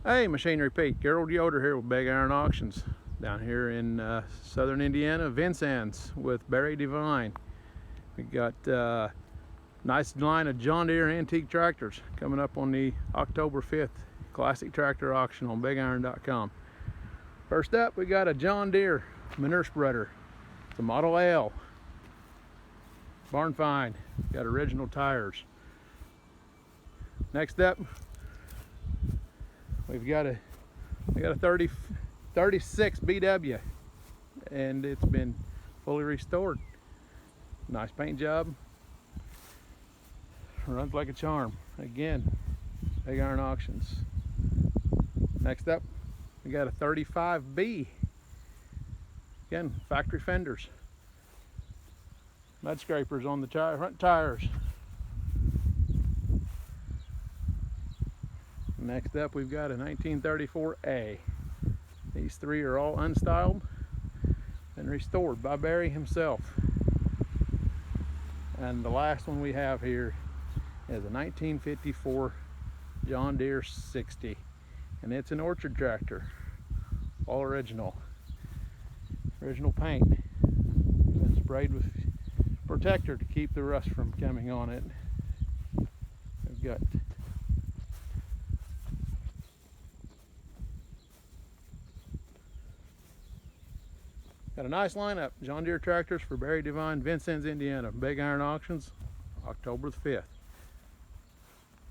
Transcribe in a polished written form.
Hey, Machinery Pete, Gerald Yoder here with Big Iron Auctions down here in southern Indiana, Vincennes with Barry Devine. We got a nice line of John Deere antique tractors coming up on the October 5th Classic Tractor Auction on BigIron.com. First up, we got a John Deere manure spreader. It's a Model L. Barn find. Got original tires. Next up, we got a 36 BW, and it's been fully restored. Nice paint job. Runs like a charm. Again, Big Iron Auctions. Next up, we got a 35B. Again, factory fenders. Mud scrapers on the front tires. Next up, we've got a 1934A. These three are all unstyled and restored by Barry himself. And the last one we have here is a 1954 John Deere 60, and it's an orchard tractor, all original paint. Been sprayed with protector to keep the rust from coming on it. We've got a nice lineup. John Deere tractors for Barry Devine, Vincennes, Indiana. Big Iron Auctions, October the 5th.